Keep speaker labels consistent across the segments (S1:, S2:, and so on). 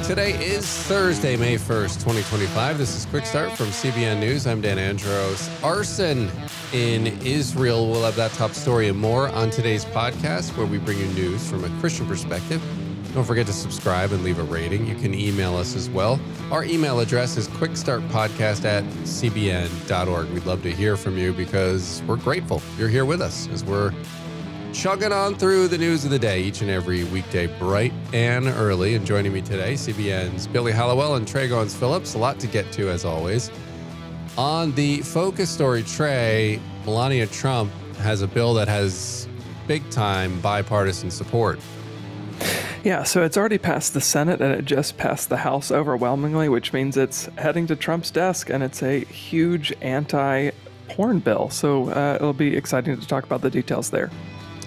S1: Today is Thursday, May 1st, 2025. This is Quick Start from CBN News. I'm Dan Andros. Arson in Israel. We'll have that top story and more on today's podcast, where we bring you news from a Christian perspective. Don't forget to subscribe and leave a rating. You can email us as well. Our email address is quickstartpodcast@cbn.org. We'd love to hear from you because we're grateful you're here with us as we're chugging on through the news of the day each and every weekday, bright and early. And joining me today, CBN's Billy Hallowell and Trey Goins-Phillips. A lot to get to, as always. On the focus story tray, Melania Trump has a bill that has big-time bipartisan support.
S2: Yeah, so it's already passed the Senate and it just passed the House overwhelmingly, which means it's heading to Trump's desk, and it's a huge anti-porn bill. So it'll be exciting to talk about the details there.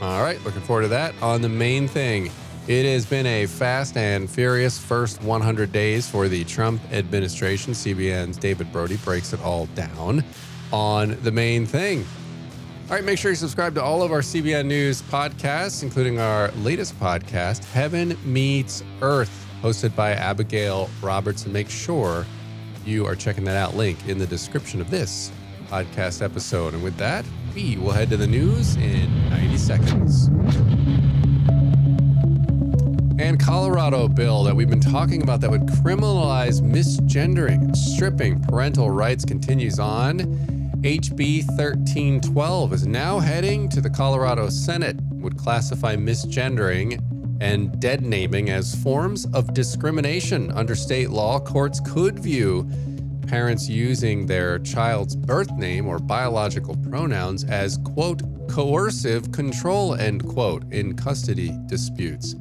S1: All right, looking forward to that. On the main thing, it has been a fast and furious first 100 days for the Trump administration. CBN's David Brody breaks it all down on the main thing. All right, make sure you subscribe to all of our CBN News podcasts, including our latest podcast, Heaven Meets Earth, hosted by Abigail Robertson. Make sure you are checking that out. Link in the description of this podcast episode. And with that, we will head to the news in 90 seconds. And Colorado bill that we've been talking about that would criminalize misgendering and stripping parental rights continues on. HB 1312 is now heading to the Colorado Senate, would classify misgendering and dead naming as forms of discrimination. Under state law, courts could view parents using their child's birth name or biological pronouns as, quote, coercive control, end quote, in custody disputes.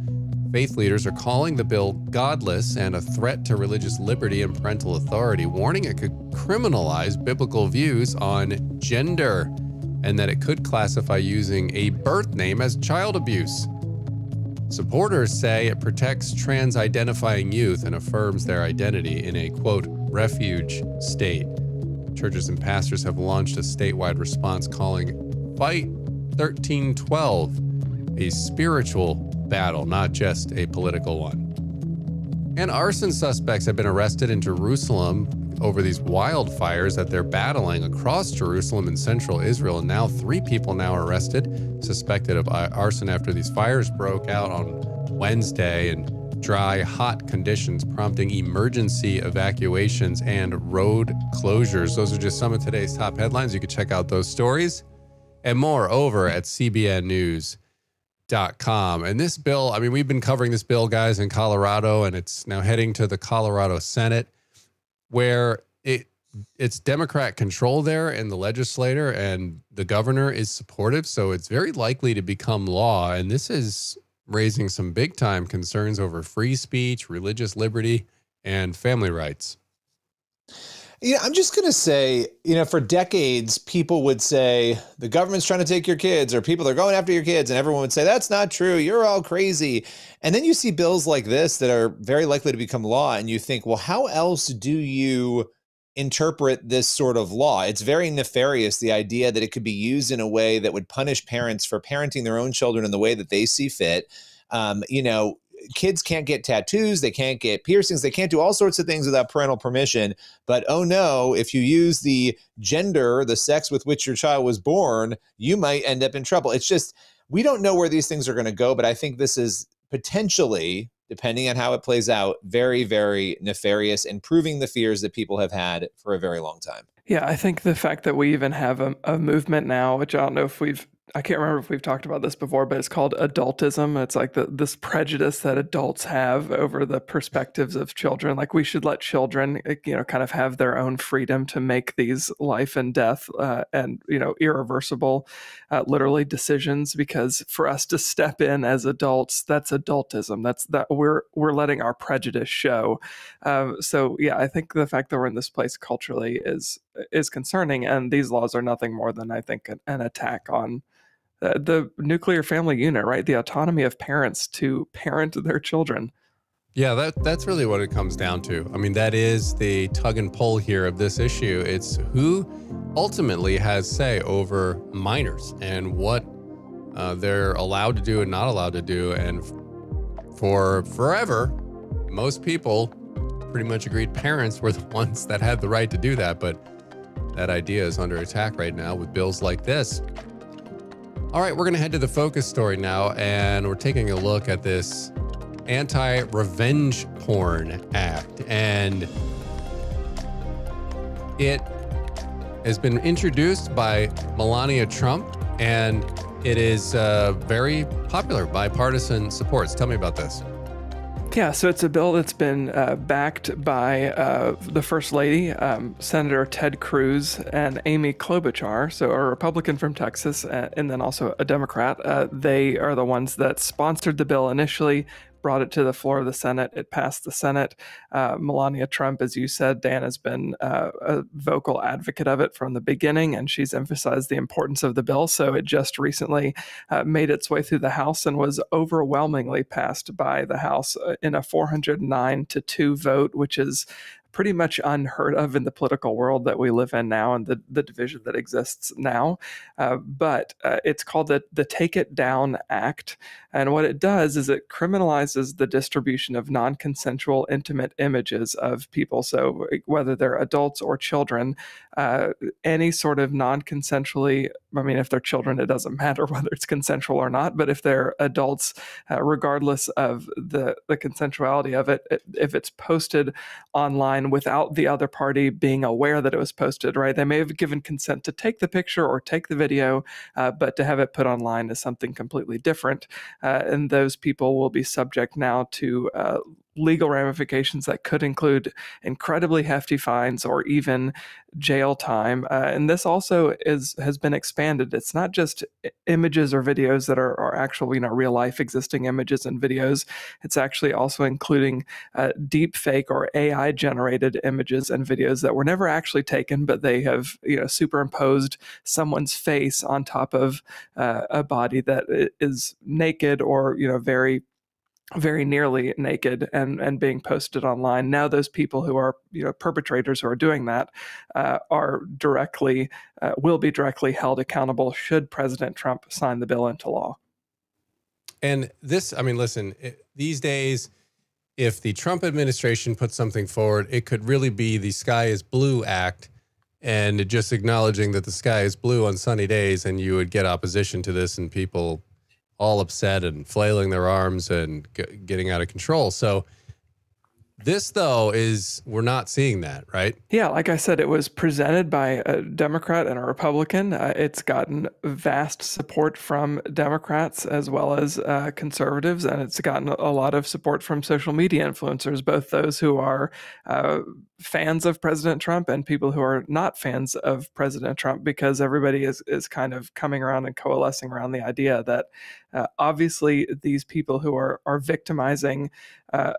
S1: Faith leaders are calling the bill godless and a threat to religious liberty and parental authority, warning it could criminalize biblical views on gender and that it could classify using a birth name as child abuse. Supporters say it protects trans-identifying youth and affirms their identity in a, quote, refuge state. Churches and pastors have launched a statewide response calling Fight 1312 a spiritual battle, not just a political one. And arson suspects have been arrested in Jerusalem over these wildfires that they're battling across Jerusalem and central Israel. And now 3 people now arrested, suspected of arson after these fires broke out on Wednesday, and dry, hot conditions prompting emergency evacuations and road closures. Those are just some of today's top headlines. You can check out those stories and more over at cbnnews.com. And this bill, I mean, we've been covering this bill, guys, in Colorado, and it's now heading to the Colorado Senate, where it's Democrat control there in the legislature, and the governor is supportive. So it's very likely to become law. And this is raising some big time concerns over free speech, religious liberty, and family rights.
S3: I'm just going to say, for decades, people would say the government's trying to take your kids, or people are going after your kids, and everyone would say, that's not true. You're all crazy. And then you see bills like this that are very likely to become law, and you think, well, how else do you interpret this sort of law? It's very nefarious, the idea that it could be used in a way that would punish parents for parenting their own children in the way that they see fit. Kids can't get tattoos, they can't get piercings, they can't do all sorts of things without parental permission. But oh no, if you use the gender, the sex with which your child was born, you might end up in trouble. It's just, we don't know where these things are going to go, but I think this is potentially, depending on how it plays out, very, very nefarious and proving the fears that people have had for a very long time.
S2: Yeah, I think the fact that we even have a movement now, which I don't know if I can't remember if we've talked about this before, but it's called adultism. It's like this prejudice that adults have over the perspectives of children. Like, we should let children, kind of have their own freedom to make these life and death and irreversible, literally, decisions. Because for us to step in as adults, that's adultism. That's that we're letting our prejudice show. So yeah, I think the fact that we're in this place culturally is concerning, and these laws are nothing more than, I think, an attack on the nuclear family unit, right? The autonomy of parents to parent their children.
S1: Yeah, that's really what it comes down to. I mean, that is the tug and pull here of this issue. It's who ultimately has say over minors and what they're allowed to do and not allowed to do. And for forever, most people pretty much agreed parents were the ones that had the right to do that, but that idea is under attack right now with bills like this. All right, we're going to head to the focus story now, and we're taking a look at this Anti-Revenge Porn Act, and it has been introduced by Melania Trump, and it is very popular, bipartisan supports. Tell me about this.
S2: Yeah, so it's a bill that's been backed by the First Lady, Senator Ted Cruz, and Amy Klobuchar, so a Republican from Texas, and then also a Democrat. They are the ones that sponsored the bill initially, brought it to the floor of the Senate. It passed the Senate. Melania Trump, as you said, Dan, has been a vocal advocate of it from the beginning, and she's emphasized the importance of the bill. So it just recently made its way through the House and was overwhelmingly passed by the House in a 409-2 vote, which is pretty much unheard of in the political world that we live in now and the division that exists now. But it's called the Take It Down Act. And what it does is it criminalizes the distribution of non-consensual intimate images of people. So whether they're adults or children, any sort of non-consensually, I mean, if they're children, it doesn't matter whether it's consensual or not, but if they're adults, regardless of the consensuality of it, if it's posted online without the other party being aware that it was posted, right? They may have given consent to take the picture or take the video, but to have it put online is something completely different. And those people will be subject now to legal ramifications that could include incredibly hefty fines or even jail time. And this also has been expanded. It's not just images or videos that are actual, real life existing images and videos. It's actually also including deep fake or AI generated images and videos that were never actually taken, but they have superimposed someone's face on top of a body that is naked or very very nearly naked and being posted online. Now those people who are perpetrators who are doing that will be directly held accountable should President Trump sign the bill into law.
S1: And this, listen, these days, if the Trump administration puts something forward, it could really be the Sky is Blue Act, and just acknowledging that the sky is blue on sunny days, and you would get opposition to this and people all upset and flailing their arms and getting out of control. So this, though, we're not seeing that, right?
S2: Yeah, like I said, it was presented by a Democrat and a Republican. It's gotten vast support from Democrats as well as conservatives, and it's gotten a lot of support from social media influencers, both those who are fans of President Trump and people who are not fans of President Trump, because everybody is kind of coming around and coalescing around the idea that obviously these people who are victimizing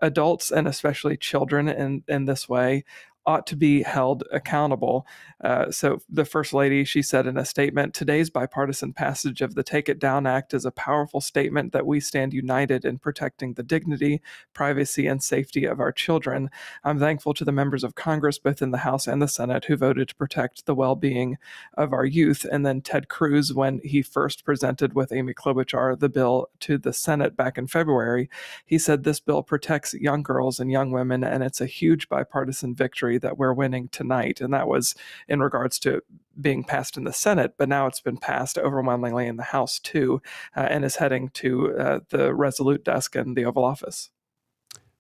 S2: adults and especially children in this way ought to be held accountable. So the First Lady, she said in a statement, "Today's bipartisan passage of the Take It Down Act is a powerful statement that we stand united in protecting the dignity, privacy, and safety of our children. I'm thankful to the members of Congress, both in the House and the Senate, who voted to protect the well-being of our youth." And then Ted Cruz, when he first presented with Amy Klobuchar the bill to the Senate back in February, he said this bill protects young girls and young women, and it's a huge bipartisan victory that we're winning tonight. And that was in regards to being passed in the Senate, but now it's been passed overwhelmingly in the House too, and is heading to the Resolute desk in the Oval Office.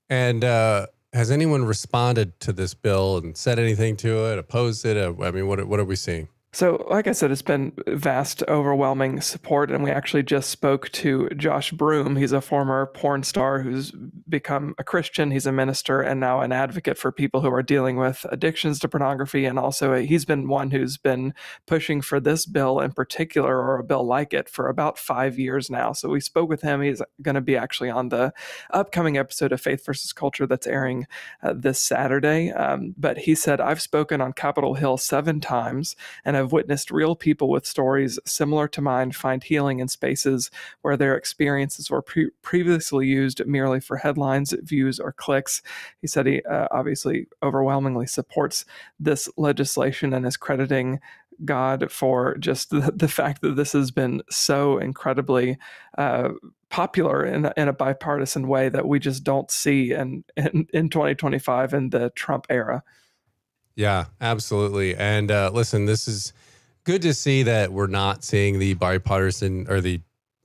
S1: And has anyone responded to this bill and said anything to it, opposed it? What are we seeing?
S2: So, like I said, it's been vast, overwhelming support, and we actually just spoke to Josh Broome. He's a former porn star who's become a Christian. He's a minister and now an advocate for people who are dealing with addictions to pornography, and also he's been one who's been pushing for this bill in particular, or a bill like it, for about 5 years now. So we spoke with him. He's going to be actually on the upcoming episode of Faith versus Culture that's airing this Saturday. But he said, "I've spoken on Capitol Hill 7 times, and I've witnessed real people with stories similar to mine find healing in spaces where their experiences were previously used merely for headlines, views, or clicks." He said he obviously overwhelmingly supports this legislation and is crediting God for just the fact that this has been so incredibly popular in a bipartisan way that we just don't see in 2025 in the Trump era.
S1: Yeah, absolutely. And listen, this is good to see that we're not seeing the bipartisan or the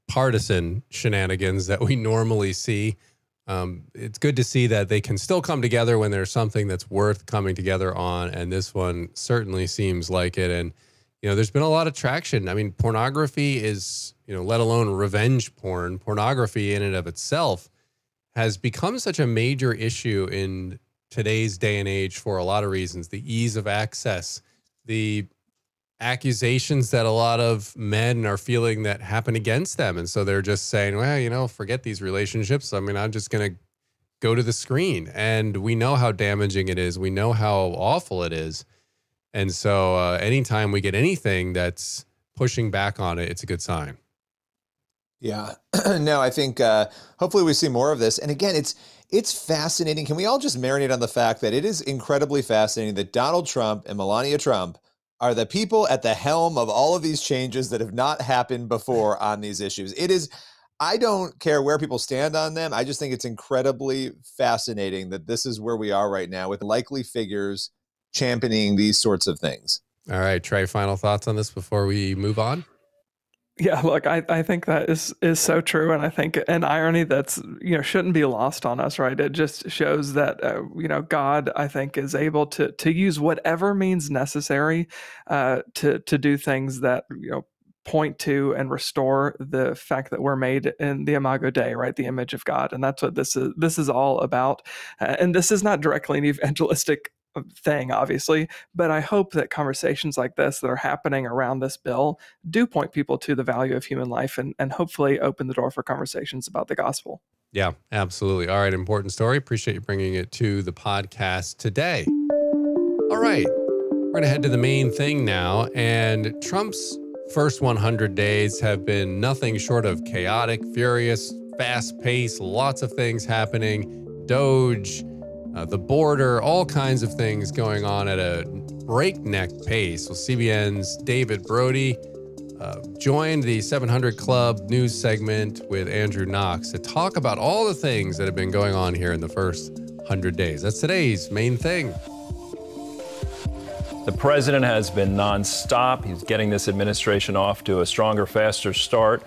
S1: partisan shenanigans that we normally see. It's good to see that they can still come together when there's something that's worth coming together on. And this one certainly seems like it. And, there's been a lot of traction. I mean, pornography is, let alone revenge porn, pornography in and of itself has become such a major issue in today's day and age for a lot of reasons. The ease of access, the accusations that a lot of men are feeling that happen against them. And so they're just saying, well, forget these relationships. I mean, I'm just going to go to the screen. And we know how damaging it is. We know how awful it is. And so anytime we get anything that's pushing back on it, it's a good sign.
S3: Yeah, no, I think hopefully we see more of this. And again, it's fascinating. Can we all just marinate on the fact that it is incredibly fascinating that Donald Trump and Melania Trump are the people at the helm of all of these changes that have not happened before on these issues. It is, I don't care where people stand on them. I just think it's incredibly fascinating that this is where we are right now with likely figures championing these sorts of things.
S1: All right, Trey, final thoughts on this before we move on?
S2: Yeah, look, I think that is so true. And I think an irony that's, shouldn't be lost on us, right? It just shows that, God, I think, is able to use whatever means necessary to do things that, point to and restore the fact that we're made in the Imago Dei, right? The image of God. And that's what this is all about. And this is not directly an evangelistic thing, obviously, but I hope that conversations like this that are happening around this bill do point people to the value of human life and hopefully open the door for conversations about the gospel.
S1: Yeah, absolutely. All right, important story. Appreciate you bringing it to the podcast today. All right, we're going to head to the main thing now. And Trump's first 100 days have been nothing short of chaotic, furious, fast-paced, lots of things happening. Doge, the border, all kinds of things going on at a breakneck pace. Well, CBN's David Brody joined the 700 Club news segment with Andrew Knox to talk about all the things that have been going on here in the first 100 days. That's today's main thing.
S4: The president has been nonstop. He's getting this administration off to a stronger, faster start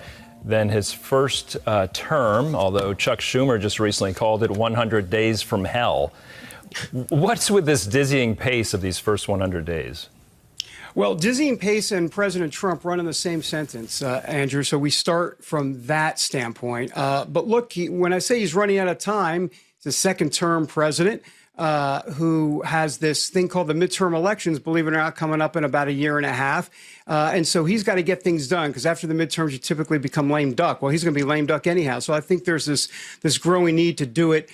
S4: than his first term, although Chuck Schumer just recently called it 100 days from hell. What's with this dizzying pace of these first 100 days?
S5: Well, dizzying pace and President Trump run in the same sentence, Andrew, so we start from that standpoint. But look, when I say he's running out of time, he's a second-term president who has this thing called the midterm elections, believe it or not, coming up in about a year and a half. And so he's got to get things done because after the midterms, you typically become lame duck. Well, he's going to be lame duck anyhow. So I think there's this growing need to do it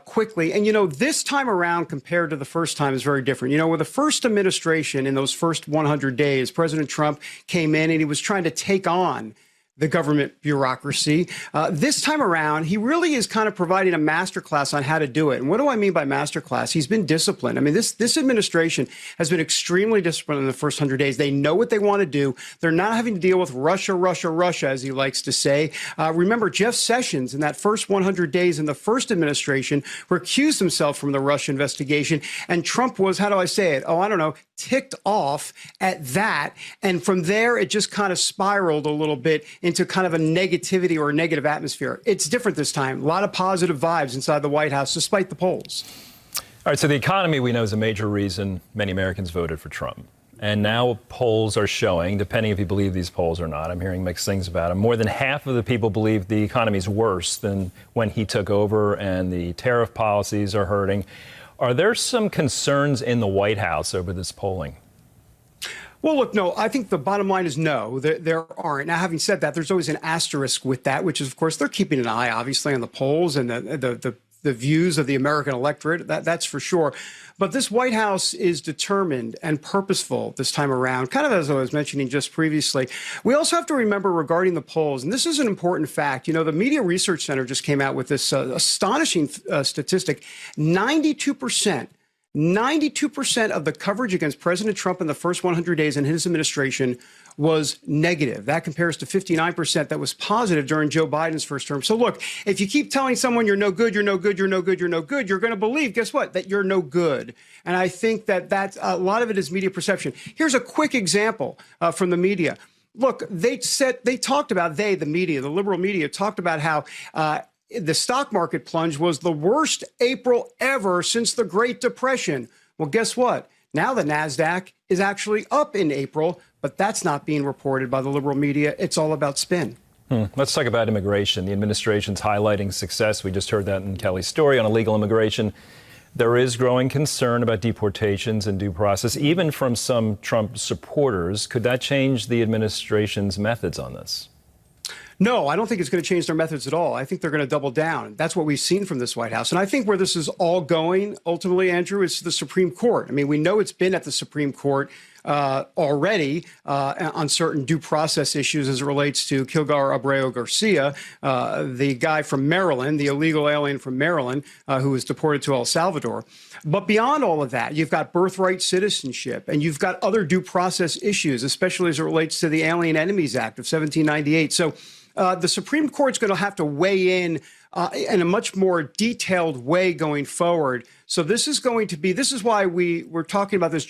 S5: quickly. And, this time around compared to the first time is very different. With the first administration in those first 100 days, President Trump came in and he was trying to take on the government bureaucracy. This time around, he really is kind of providing a masterclass on how to do it. And what do I mean by masterclass? He's been disciplined. I mean, this administration has been extremely disciplined in the first 100 days. They know what they want to do. They're not having to deal with Russia, Russia, Russia, as he likes to say. Remember, Jeff Sessions, in that first 100 days in the first administration, recused himself from the Russia investigation. And Trump was, how do I say it? Oh, I don't know, ticked off at that. And from there, it just kind of spiraled a little bit into kind of a negativity or a negative atmosphere. It's different this time. A lot of positive vibes inside the White House, despite the polls.
S4: All right, so the economy we know is a major reason many Americans voted for Trump. And now polls are showing, depending if you believe these polls or not, I'm hearing mixed things about them, more than half of the people believe the economy is worse than when he took over and the tariff policies are hurting. Are there some concerns in the White House over this polling?
S5: Well, look, no, I think the bottom line is no, there aren't. Now, having said that, there's always an asterisk with that, which is, of course, they're keeping an eye, obviously, on the polls and the views of the American electorate. That's for sure. But this White House is determined and purposeful this time around, kind of as I was mentioning just previously. We also have to remember regarding the polls, and this is an important fact, the Media Research Center just came out with this astonishing statistic, 92%. 92% of the coverage against President Trump in the first 100 days in his administration was negative. That compares to 59% that was positive during Joe Biden's first term. So look, if you keep telling someone you're no good, you're no good, you're no good, you're no good, you're going to believe, guess what, that you're no good. And I think that that's a lot of it is media perception. Here's a quick example from the media. Look, the media, the liberal media, talked about how the stock market plunge was the worst April ever since the Great Depression. Well, guess what? Now the NASDAQ is actually up in April, but that's not being reported by the liberal media. It's all about spin.
S4: Let's talk about immigration. The administration's highlighting success. We just heard that in Kelly's story on illegal immigration. There is growing concern about deportations and due process, even from some Trump supporters. Could that change the administration's methods on this?
S5: No, I don't think it's going to change their methods at all. I think they're going to double down. That's what we've seen from this White House. And I think where this is all going, ultimately, Andrew, is the Supreme Court. I mean, we know it's been at the Supreme Court already on certain due process issues as it relates to Kilgar Abreu Garcia, the guy from Maryland, the illegal alien from Maryland who was deported to El Salvador. But beyond all of that, you've got birthright citizenship and you've got other due process issues, especially as it relates to the Alien Enemies Act of 1798. So the Supreme Court's going to have to weigh in a much more detailed way going forward. So this is why we're talking about this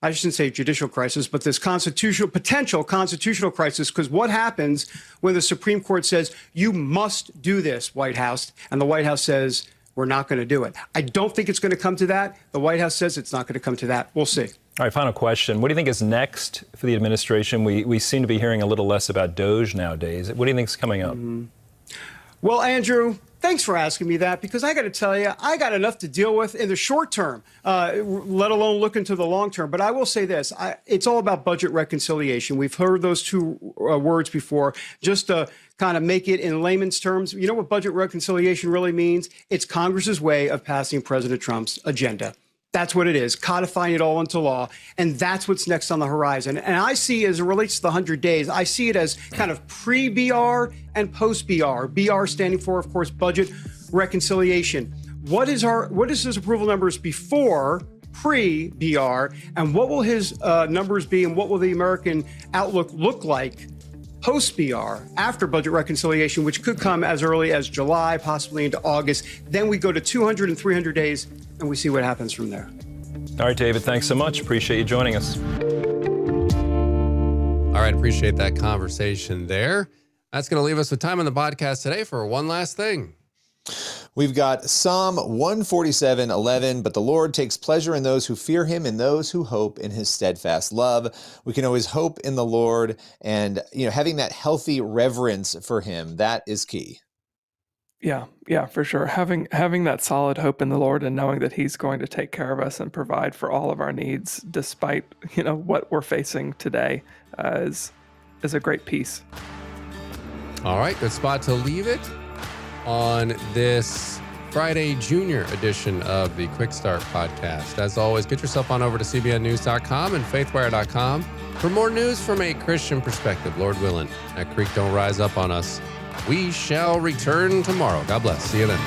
S5: I shouldn't say judicial crisis, but this potential constitutional crisis, because what happens when the Supreme Court says, you must do this, White House, and the White House says, we're not going to do it. I don't think it's going to come to that. The White House says it's not going to come to that. We'll see.
S4: All right, final question. What do you think is next for the administration? We seem to be hearing a little less about DOJ nowadays. What do you think is coming up?
S5: Well, Andrew, thanks for asking me that, because I got to tell you, I got enough to deal with in the short term, let alone look into the long term. But I will say this, it's all about budget reconciliation. We've heard those two words before. Just to kind of make it in layman's terms, you know what budget reconciliation really means? It's Congress's way of passing President Trump's agenda. That's what it is, codifying it all into law. And that's what's next on the horizon. And I see, as it relates to the 100 days, I see it as kind of pre-BR and post-BR. BR standing for, of course, budget reconciliation. What is his approval numbers before pre-BR? And what will his numbers be? And what will the American outlook look like post-BR, after budget reconciliation, which could come as early as July, possibly into August? Then we go to 200 and 300 days, and we see what happens from there.
S4: All right, David, thanks so much. Appreciate you joining us.
S1: All right, appreciate that conversation there. That's going to leave us with time on the podcast today for one last thing.
S3: We've got Psalm 147:11, but the Lord takes pleasure in those who fear him and those who hope in his steadfast love. We can always hope in the Lord, and having that healthy reverence for him, that is key.
S2: Yeah, for sure. Having that solid hope in the Lord and knowing that he's going to take care of us and provide for all of our needs, despite, what we're facing today, is a great peace.
S1: All right, good spot to leave it on this Friday Junior edition of the Quick Start podcast. As always, get yourself on over to cbnnews.com and faithwire.com for more news from a Christian perspective. Lord willing, that creek don't rise up on us. We shall return tomorrow. God bless. See you then.